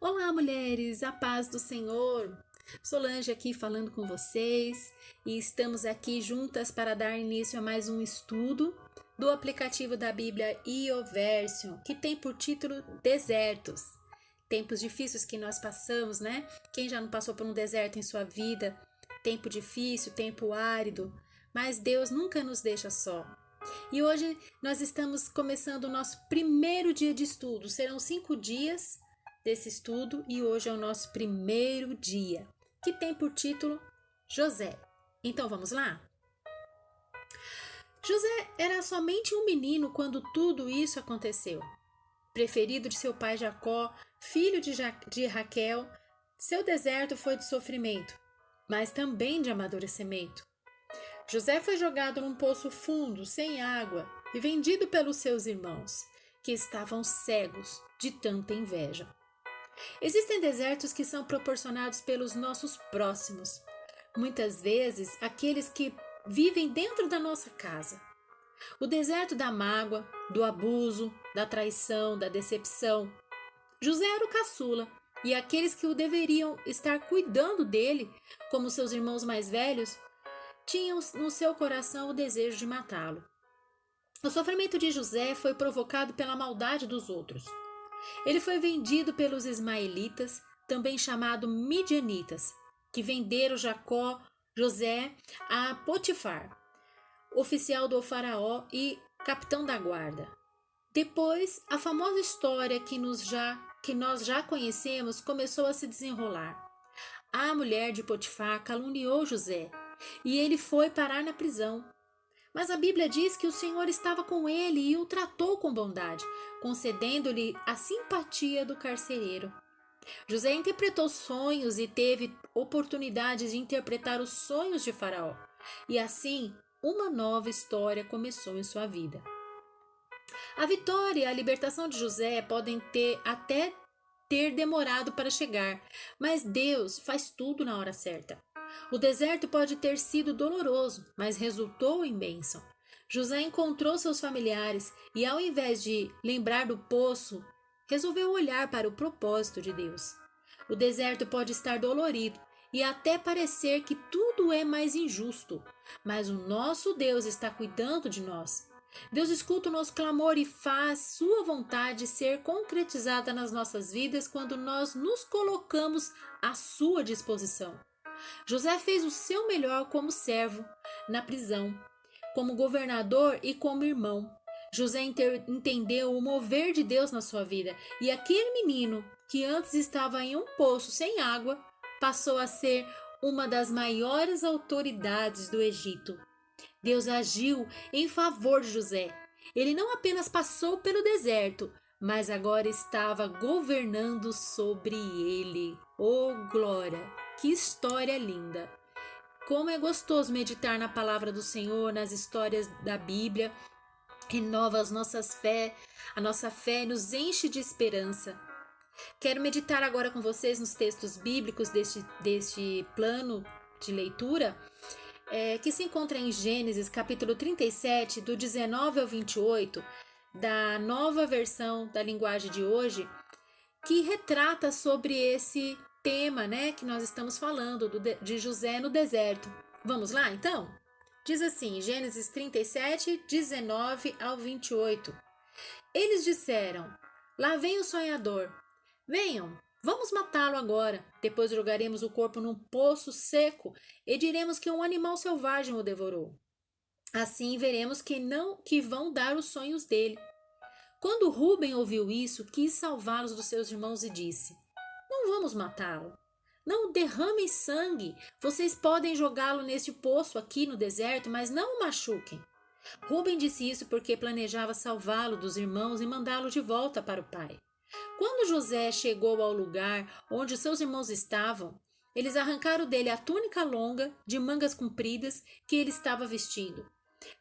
Olá, mulheres, a paz do Senhor. Solange aqui falando com vocês e estamos aqui juntas para dar início a mais um estudo do aplicativo da Bíblia IOVersion, que tem por título Desertos. Tempos difíceis que nós passamos, né? Quem já não passou por um deserto em sua vida? Tempo difícil, tempo árido, mas Deus nunca nos deixa só. E hoje nós estamos começando o nosso primeiro dia de estudo. Serão 5 dias desse estudo e hoje é o nosso primeiro dia, que tem por título José. Então vamos lá? José era somente um menino quando tudo isso aconteceu. Preferido de seu pai Jacó, filho de Raquel, seu deserto foi de sofrimento, mas também de amadurecimento. José foi jogado num poço fundo, sem água, e vendido pelos seus irmãos, que estavam cegos de tanta inveja. Existem desertos que são proporcionados pelos nossos próximos, muitas vezes aqueles que vivem dentro da nossa casa. O deserto da mágoa, do abuso, da traição, da decepção. José era o caçula, e aqueles que o deveriam estar cuidando dele, como seus irmãos mais velhos, tinham no seu coração o desejo de matá-lo. O sofrimento de José foi provocado pela maldade dos outros. Ele foi vendido pelos ismaelitas, também chamado midianitas, que venderam José a Potifar, oficial do faraó e capitão da guarda. Depois, a famosa história que nós já conhecemos começou a se desenrolar. A mulher de Potifar caluniou José e ele foi parar na prisão. Mas a Bíblia diz que o Senhor estava com ele e o tratou com bondade, concedendo-lhe a simpatia do carcereiro. José interpretou sonhos e teve oportunidades de interpretar os sonhos de Faraó. E assim, uma nova história começou em sua vida. A vitória e a libertação de José podem ter demorado para chegar, mas Deus faz tudo na hora certa. O deserto pode ter sido doloroso, mas resultou em bênção. José encontrou seus familiares e, ao invés de lembrar do poço, resolveu olhar para o propósito de Deus. O deserto pode estar dolorido e até parecer que tudo é mais injusto, mas o nosso Deus está cuidando de nós. Deus escuta o nosso clamor e faz sua vontade ser concretizada nas nossas vidas quando nós nos colocamos à sua disposição. José fez o seu melhor como servo na prisão, como governador e como irmão. José entendeu o mover de Deus na sua vida, e aquele menino que antes estava em um poço sem água passou a ser uma das maiores autoridades do Egito. Deus agiu em favor de José. Ele não apenas passou pelo deserto, mas agora estava governando sobre ele. Oh, glória! Que história linda! Como é gostoso meditar na palavra do Senhor, nas histórias da Bíblia. Renova a nossa fé nos enche de esperança. Quero meditar agora com vocês nos textos bíblicos deste plano de leitura, que se encontra em Gênesis capítulo 37, do 19 ao 28, da nova versão da linguagem de hoje, que retrata sobre esse tema, né, que nós estamos falando, de José no deserto. Vamos lá, então? Diz assim, Gênesis 37, 19 ao 28. Eles disseram, lá vem o sonhador. Venham, vamos matá-lo agora. Depois jogaremos o corpo num poço seco e diremos que um animal selvagem o devorou. Assim veremos que vão dar os sonhos dele. Quando Rúben ouviu isso, quis salvá-los dos seus irmãos e disse, não vamos matá-lo. Não derramem sangue. Vocês podem jogá-lo neste poço aqui no deserto, mas não o machuquem. Rúben disse isso porque planejava salvá-lo dos irmãos e mandá-lo de volta para o pai. Quando José chegou ao lugar onde seus irmãos estavam, eles arrancaram dele a túnica longa, de mangas compridas, que ele estava vestindo.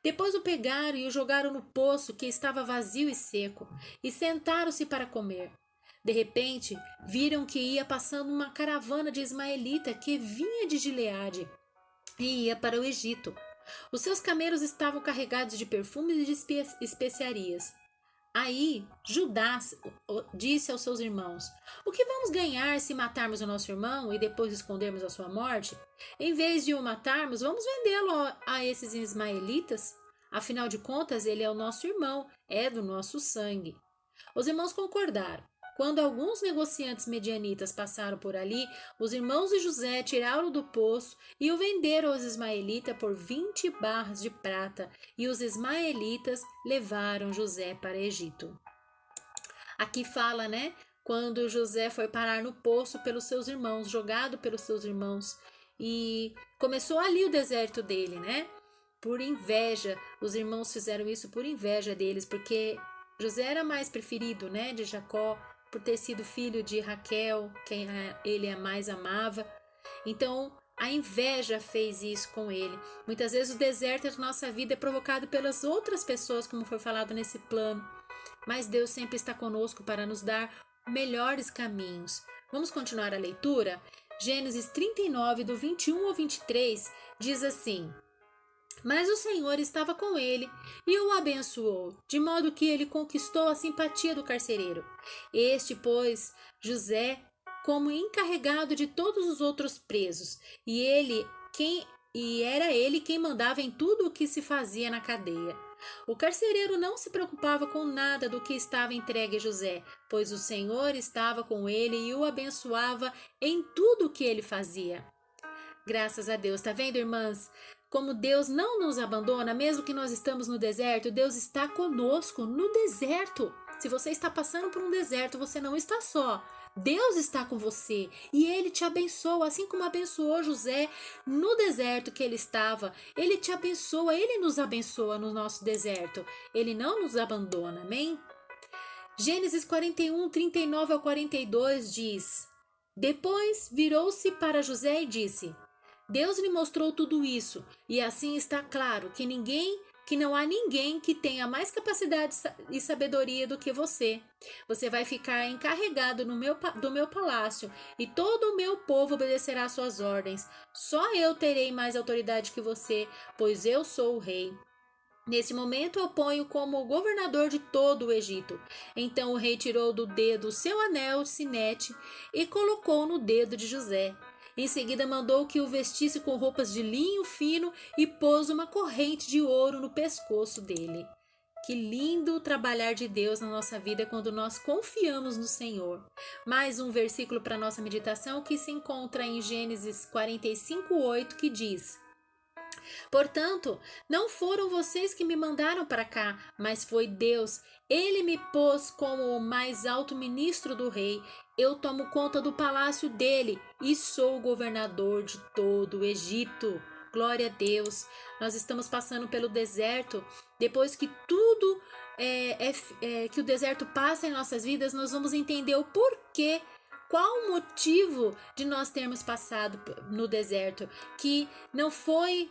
Depois o pegaram e o jogaram no poço que estava vazio e seco, e sentaram-se para comer. De repente, viram que ia passando uma caravana de ismaelita que vinha de Gileade e ia para o Egito. Os seus camelos estavam carregados de perfumes e de especiarias. Aí Judá disse aos seus irmãos: O que vamos ganhar se matarmos o nosso irmão e depois escondermos a sua morte? Em vez de o matarmos, vamos vendê-lo a esses ismaelitas. Afinal de contas, ele é o nosso irmão, é do nosso sangue. Os irmãos concordaram. Quando alguns negociantes medianitas passaram por ali, os irmãos de José tiraram-o do poço e o venderam aos ismaelitas por 20 barras de prata, e os ismaelitas levaram José para Egito. Aqui fala, né? Quando José foi parar no poço pelos seus irmãos, jogado pelos seus irmãos, e começou ali o deserto dele, né? Por inveja, os irmãos fizeram isso por inveja deles, porque José era mais preferido, né, de Jacó, por ter sido filho de Raquel, quem ele mais amava. Então, a inveja fez isso com ele. Muitas vezes o deserto da nossa vida é provocado pelas outras pessoas, como foi falado nesse plano. Mas Deus sempre está conosco para nos dar melhores caminhos. Vamos continuar a leitura? Gênesis 39, do 21 ao 23, diz assim: Mas o Senhor estava com ele e o abençoou, de modo que ele conquistou a simpatia do carcereiro. Este pôs José como encarregado de todos os outros presos, e era ele quem mandava em tudo o que se fazia na cadeia. O carcereiro não se preocupava com nada do que estava entregue a José, pois o Senhor estava com ele e o abençoava em tudo o que ele fazia. Graças a Deus, tá vendo, irmãs? Como Deus não nos abandona, mesmo que nós estamos no deserto, Deus está conosco no deserto. Se você está passando por um deserto, você não está só. Deus está com você e Ele te abençoa, assim como abençoou José no deserto que ele estava. Ele te abençoa, Ele nos abençoa no nosso deserto. Ele não nos abandona, amém? Gênesis 41, 39 ao 42 diz: Depois virou-se para José e disse: Deus lhe mostrou tudo isso, e assim está claro que não há ninguém que tenha mais capacidade e sabedoria do que você. Você vai ficar encarregado do meu palácio, e todo o meu povo obedecerá às suas ordens. Só eu terei mais autoridade que você, pois eu sou o rei. Nesse momento eu ponho como governador de todo o Egito. Então o rei tirou do dedo o seu anel de sinete e colocou no dedo de José. Em seguida mandou que o vestisse com roupas de linho fino e pôs uma corrente de ouro no pescoço dele. Que lindo trabalhar de Deus na nossa vida quando nós confiamos no Senhor. Mais um versículo para nossa meditação que se encontra em Gênesis 45:8, que diz: Portanto, não foram vocês que me mandaram para cá, mas foi Deus. Ele me pôs como o mais alto ministro do rei. Eu tomo conta do palácio dele e sou o governador de todo o Egito. Glória a Deus. Nós estamos passando pelo deserto. Depois que tudo que o deserto passa em nossas vidas, nós vamos entender o porquê. Qual o motivo de nós termos passado no deserto? Que não foi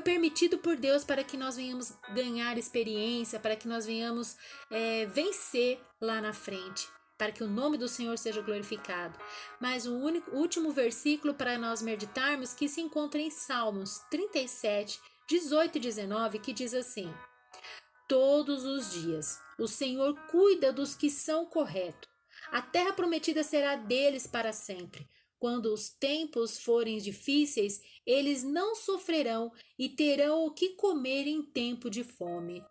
permitido por Deus para que nós venhamos ganhar experiência, para que nós venhamos vencer lá na frente, para que o nome do Senhor seja glorificado. Mas o último versículo para nós meditarmos que se encontra em Salmos 37, 18 e 19, que diz assim: Todos os dias o Senhor cuida dos que são corretos. A terra prometida será deles para sempre. Quando os tempos forem difíceis, eles não sofrerão e terão o que comer em tempo de fome.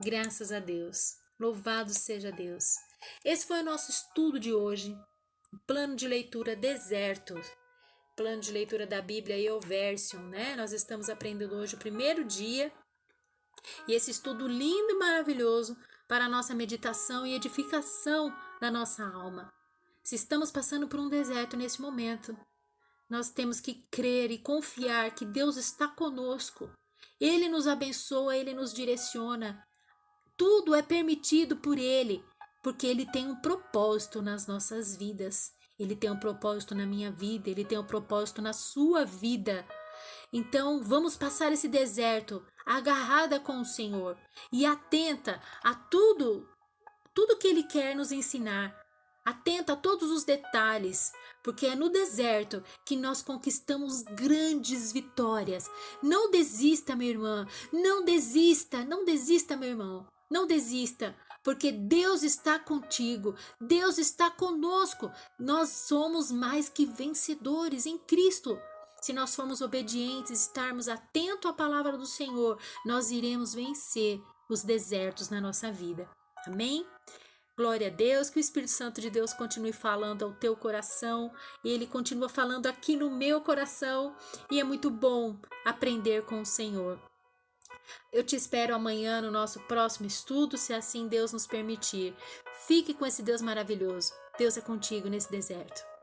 Graças a Deus. Louvado seja Deus. Esse foi o nosso estudo de hoje. Plano de leitura deserto. Plano de leitura da Bíblia YouVersion, né? Nós estamos aprendendo hoje o primeiro dia. E esse estudo lindo e maravilhoso para a nossa meditação e edificação da nossa alma. Se estamos passando por um deserto nesse momento, nós temos que crer e confiar que Deus está conosco. Ele nos abençoa, Ele nos direciona. Tudo é permitido por Ele, porque Ele tem um propósito nas nossas vidas. Ele tem um propósito na minha vida, Ele tem um propósito na sua vida. Então, vamos passar esse deserto agarrada com o Senhor e atenta a tudo que Ele quer nos ensinar. Atenta a todos os detalhes, porque é no deserto que nós conquistamos grandes vitórias. Não desista, minha irmã. Não desista, não desista, meu irmão. Não desista, porque Deus está contigo, Deus está conosco. Nós somos mais que vencedores em Cristo. Se nós formos obedientes, estarmos atentos à palavra do Senhor, nós iremos vencer os desertos na nossa vida. Amém? Glória a Deus, que o Espírito Santo de Deus continue falando ao teu coração. Ele continua falando aqui no meu coração e é muito bom aprender com o Senhor. Eu te espero amanhã no nosso próximo estudo, se assim Deus nos permitir. Fique com esse Deus maravilhoso. Deus é contigo nesse deserto.